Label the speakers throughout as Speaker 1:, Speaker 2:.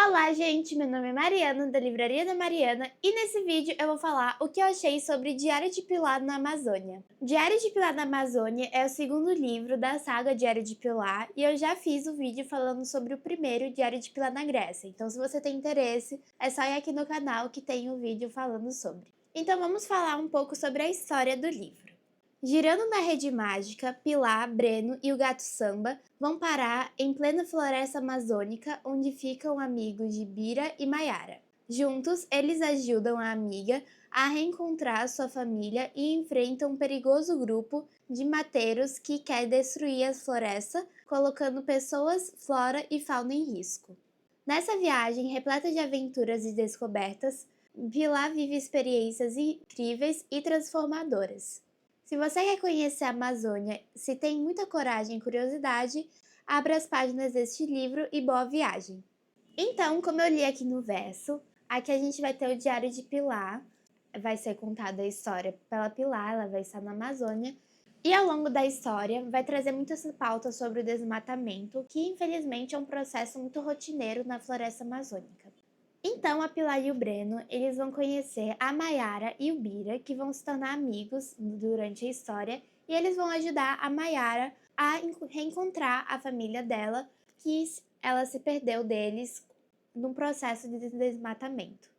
Speaker 1: Olá, gente! Meu nome é Mariana, da Livraria da Mariana, e nesse vídeo eu vou falar o que eu achei sobre Diário de Pilar na Amazônia. Diário de Pilar na Amazônia é o segundo livro da saga Diário de Pilar, e eu já fiz o vídeo falando sobre o primeiro, Diário de Pilar na Grécia. Então, se você tem interesse, é só ir aqui no canal que tem um vídeo falando sobre. Então, vamos falar um pouco sobre a história do livro. Girando na rede mágica, Pilar, Breno e o gato Samba vão parar em plena floresta amazônica, onde ficam amigos de Bira e Maiara. Juntos, eles ajudam a amiga a reencontrar sua família e enfrentam um perigoso grupo de mateiros que quer destruir a floresta, colocando pessoas, flora e fauna em risco. Nessa viagem repleta de aventuras e descobertas, Pilar vive experiências incríveis e transformadoras. Se você quer conhecer a Amazônia, se tem muita coragem e curiosidade, abra as páginas deste livro e boa viagem. Então, como eu li aqui no verso, aqui a gente vai ter o Diário de Pilar, vai ser contada a história pela Pilar, ela vai estar na Amazônia, e ao longo da história vai trazer muitas pautas sobre o desmatamento, que infelizmente é um processo muito rotineiro na floresta amazônica. Então, a Pilar e o Breno, eles vão conhecer a Maiara e o Bira, que vão se tornar amigos durante a história, e eles vão ajudar a Maiara a reencontrar a família dela, que ela se perdeu deles num processo de desmatamento.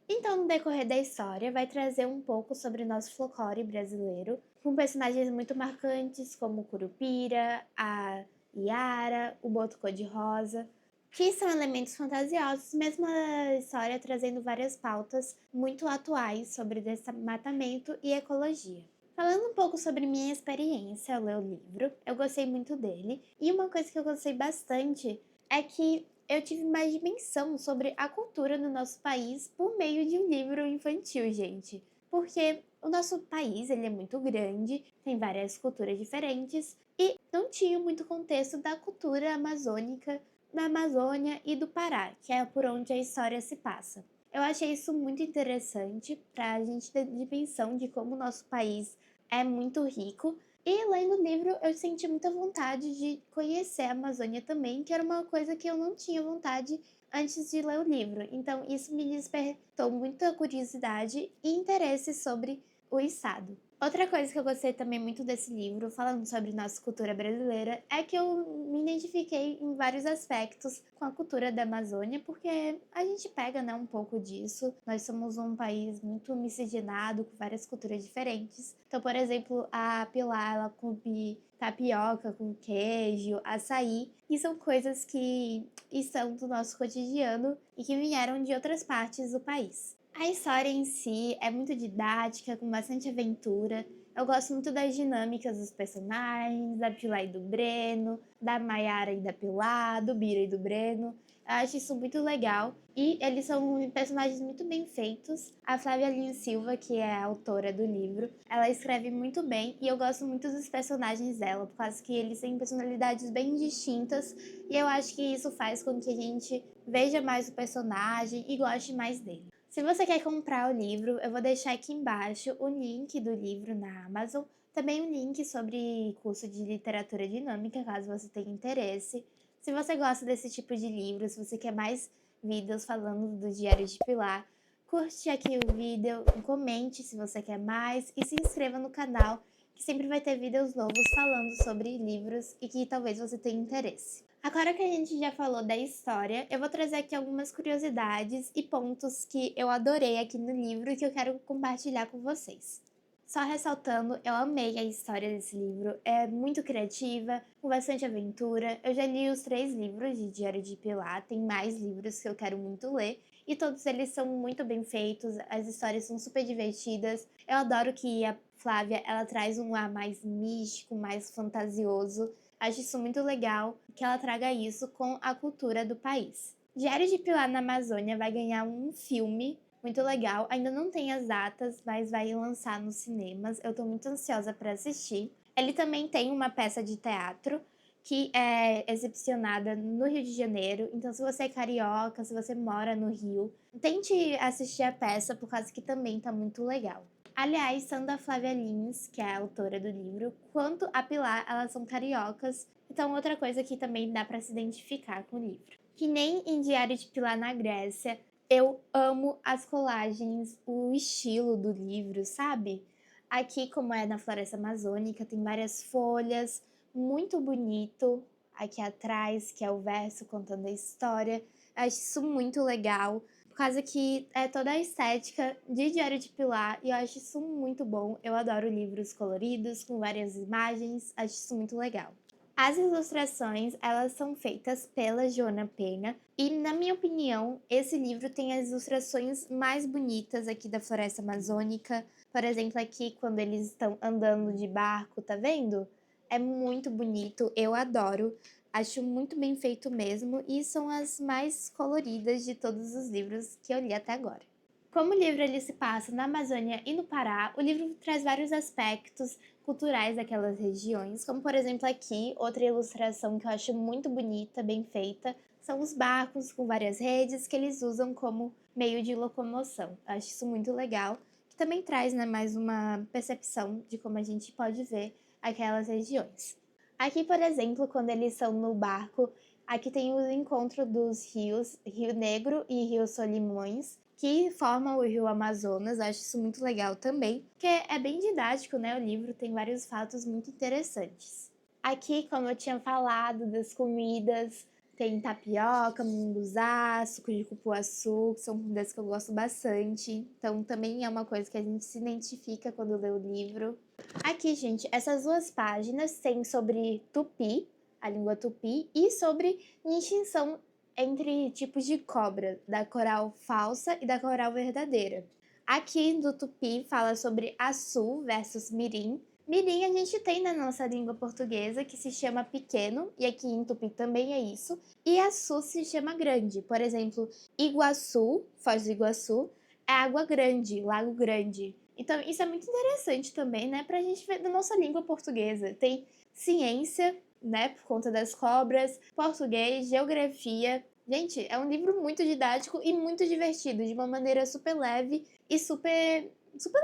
Speaker 1: Então, no decorrer da história, vai trazer um pouco sobre o nosso folclore brasileiro, com personagens muito marcantes como o Curupira, a Iara, o Boto Cor-de-Rosa, que são elementos fantasiosos, mesmo a história trazendo várias pautas muito atuais sobre desmatamento e ecologia. Falando um pouco sobre minha experiência ao ler o livro, eu gostei muito dele, e uma coisa que eu gostei bastante é que eu tive mais dimensão sobre a cultura no nosso país por meio de um livro infantil, gente. Porque o nosso país ele é muito grande, tem várias culturas diferentes, e não tinha muito contexto da cultura amazônica da Amazônia e do Pará, que é por onde a história se passa. Eu achei isso muito interessante para a gente ter dimensão de como o nosso país é muito rico. E lendo o livro, eu senti muita vontade de conhecer a Amazônia também, que era uma coisa que eu não tinha vontade antes de ler o livro. Então, isso me despertou muita curiosidade e interesse sobre o estado. Outra coisa que eu gostei também muito desse livro, falando sobre nossa cultura brasileira, é que eu me identifiquei em vários aspectos com a cultura da Amazônia, porque a gente pega, né, um pouco disso. Nós somos um país muito miscigenado, com várias culturas diferentes. Então, por exemplo, a Pilar, ela come tapioca com queijo, açaí, e são coisas que estão do nosso cotidiano e que vieram de outras partes do país. A história em si é muito didática, com bastante aventura. Eu gosto muito das dinâmicas dos personagens, da Pilar e do Breno, da Maiara e da Pilar, do Bira e do Breno. Eu acho isso muito legal. E eles são personagens muito bem feitos. A Flávia Lins Silva, que é a autora do livro, ela escreve muito bem e eu gosto muito dos personagens dela, por causa que eles têm personalidades bem distintas e eu acho que isso faz com que a gente veja mais o personagem e goste mais dele. Se você quer comprar o livro, eu vou deixar aqui embaixo o link do livro na Amazon, também um link sobre curso de literatura dinâmica, caso você tenha interesse. Se você gosta desse tipo de livro, se você quer mais vídeos falando do Diário de Pilar, curte aqui o vídeo, comente se você quer mais e se inscreva no canal, que sempre vai ter vídeos novos falando sobre livros e que talvez você tenha interesse. Agora que a gente já falou da história, eu vou trazer aqui algumas curiosidades e pontos que eu adorei aqui no livro e que eu quero compartilhar com vocês. Só ressaltando, eu amei a história desse livro, é muito criativa, com bastante aventura. Eu já li os 3 livros de Diário de Pilar, tem mais livros que eu quero muito ler, e todos eles são muito bem feitos, as histórias são super divertidas. Eu adoro que a Flávia, ela traz um ar mais místico, mais fantasioso. Acho isso muito legal, que ela traga isso com a cultura do país. Diário de Pilar na Amazônia vai ganhar um filme muito legal. Ainda não tem as datas, mas vai lançar nos cinemas. Eu tô muito ansiosa para assistir. Ele também tem uma peça de teatro que é exibicionada no Rio de Janeiro. Então, se você é carioca, se você mora no Rio, tente assistir a peça, por causa que também tá muito legal. Aliás, tanto a Flávia Lins, que é a autora do livro, quanto a Pilar, elas são cariocas. Então, outra coisa que também dá para se identificar com o livro. Que nem em Diário de Pilar na Grécia, eu amo as colagens, o estilo do livro, sabe? Aqui, como é na floresta amazônica, tem várias folhas, muito bonito. Aqui atrás, que é o verso contando a história. Eu acho isso muito legal, por causa que é toda a estética de Diário de Pilar e eu acho isso muito bom. Eu adoro livros coloridos, com várias imagens, acho isso muito legal. As ilustrações, elas são feitas pela Joana Pena e, na minha opinião, esse livro tem as ilustrações mais bonitas aqui da floresta amazônica. Por exemplo, aqui quando eles estão andando de barco, tá vendo? É muito bonito, eu adoro. Acho muito bem feito mesmo e são as mais coloridas de todos os livros que eu li até agora. Como o livro ele se passa na Amazônia e no Pará, o livro traz vários aspectos culturais daquelas regiões, como por exemplo aqui, outra ilustração que eu acho muito bonita, bem feita, são os barcos com várias redes que eles usam como meio de locomoção. Eu acho isso muito legal, que também traz, né, mais uma percepção de como a gente pode ver aquelas regiões. Aqui, por exemplo, quando eles são no barco, aqui tem o encontro dos rios, Rio Negro e Rio Solimões, que formam o Rio Amazonas. Eu acho isso muito legal também, porque é bem didático, né? O livro tem vários fatos muito interessantes. Aqui, como eu tinha falado, das comidas, tem tapioca, munguzá, suco de cupuaçu, que são comidas que eu gosto bastante. Então, também é uma coisa que a gente se identifica quando lê o livro. Aqui, gente, essas duas páginas têm sobre tupi, a língua tupi, e sobre distinção entre tipos de cobra, da coral falsa e da coral verdadeira. Aqui do tupi fala sobre açu versus mirim. Mirim a gente tem na nossa língua portuguesa, que se chama pequeno, e aqui em tupi também é isso. E açu se chama grande. Por exemplo, Iguaçu, Foz do Iguaçu, é água grande, lago grande. Então, isso é muito interessante também, né, pra gente ver da nossa língua portuguesa. Tem ciência, né, por conta das cobras, português, geografia. Gente, é um livro muito didático e muito divertido, de uma maneira super leve e super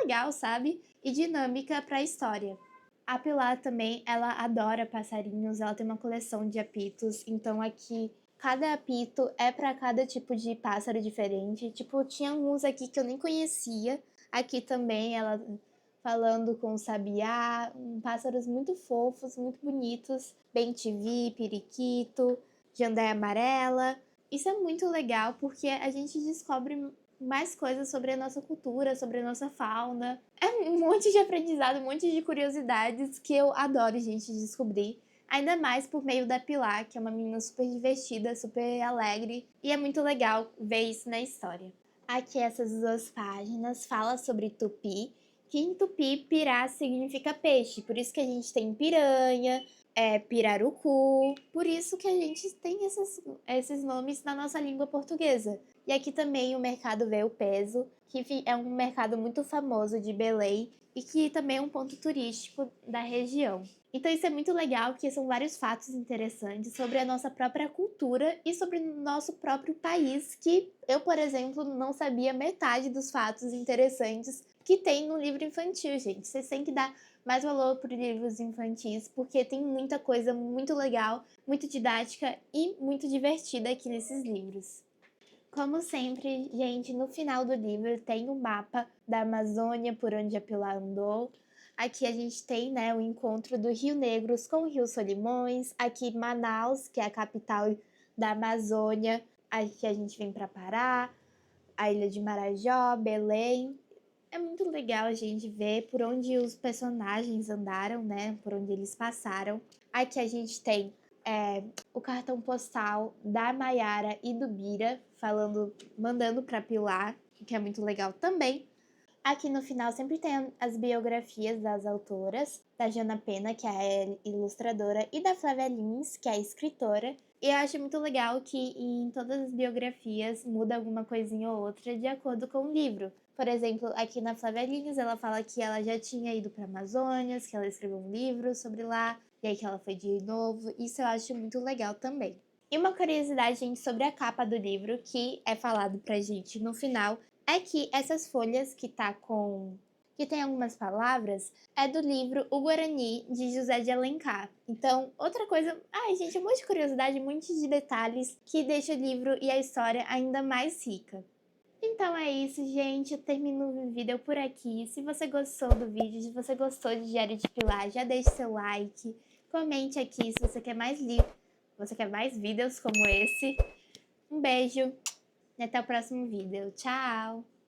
Speaker 1: legal, sabe? E dinâmica para a história. A Pilar também, ela adora passarinhos, ela tem uma coleção de apitos, então aqui cada apito é para cada tipo de pássaro diferente. Tipo, tinha alguns aqui que eu nem conhecia. Aqui também ela falando com o sabiá, pássaros muito fofos, muito bonitos, bem-te-vi, periquito, jandaia amarela. Isso é muito legal porque a gente descobre mais coisas sobre a nossa cultura, sobre a nossa fauna. É um monte de aprendizado, um monte de curiosidades que eu adoro, gente, descobrir. Ainda mais por meio da Pilar, que é uma menina super divertida, super alegre, e é muito legal ver isso na história. Aqui essas duas páginas falam sobre tupi, que em tupi pirá significa peixe, por isso que a gente tem piranha, pirarucu, por isso que a gente tem esses nomes na nossa língua portuguesa. E aqui também o mercado vê o peso, que é um mercado muito famoso de Belém e que também é um ponto turístico da região. Então isso é muito legal, porque são vários fatos interessantes sobre a nossa própria cultura e sobre o nosso próprio país, que eu, por exemplo, não sabia metade dos fatos interessantes que tem no livro infantil, gente. Vocês têm que dar mais valor para livros infantis, porque tem muita coisa muito legal, muito didática e muito divertida aqui nesses livros. Como sempre, gente, no final do livro tem um mapa da Amazônia por onde a Pilar andou. Aqui a gente tem, né, o encontro do Rio Negros com o Rio Solimões. Aqui Manaus, que é a capital da Amazônia. Aqui a gente vem para Pará, a Ilha de Marajó, Belém. É muito legal a gente ver por onde os personagens andaram, né, por onde eles passaram. Aqui a gente tem o cartão postal da Maiara e do Bira, mandando para Pilar, que é muito legal também. Aqui no final sempre tem as biografias das autoras, da Jana Pena, que é a ilustradora, e da Flávia Lins, que é a escritora. E eu acho muito legal que em todas as biografias muda alguma coisinha ou outra de acordo com o livro. Por exemplo, aqui na Flávia Lins, ela fala que ela já tinha ido para a Amazônia, que ela escreveu um livro sobre lá, e aí que ela foi de novo. Isso eu acho muito legal também. E uma curiosidade, gente, sobre a capa do livro, que é falado pra gente no final, é que essas folhas que que tem algumas palavras, é do livro O Guarani, de José de Alencar. Então, outra coisa... Ai, gente, um monte de curiosidade, um monte de detalhes que deixa o livro e a história ainda mais rica. Então é isso, gente. Eu termino o vídeo por aqui. Se você gostou do vídeo, se você gostou de Diário de Pilar, já deixe seu like. Comente aqui se você quer mais vídeos como esse. Um beijo e até o próximo vídeo. Tchau!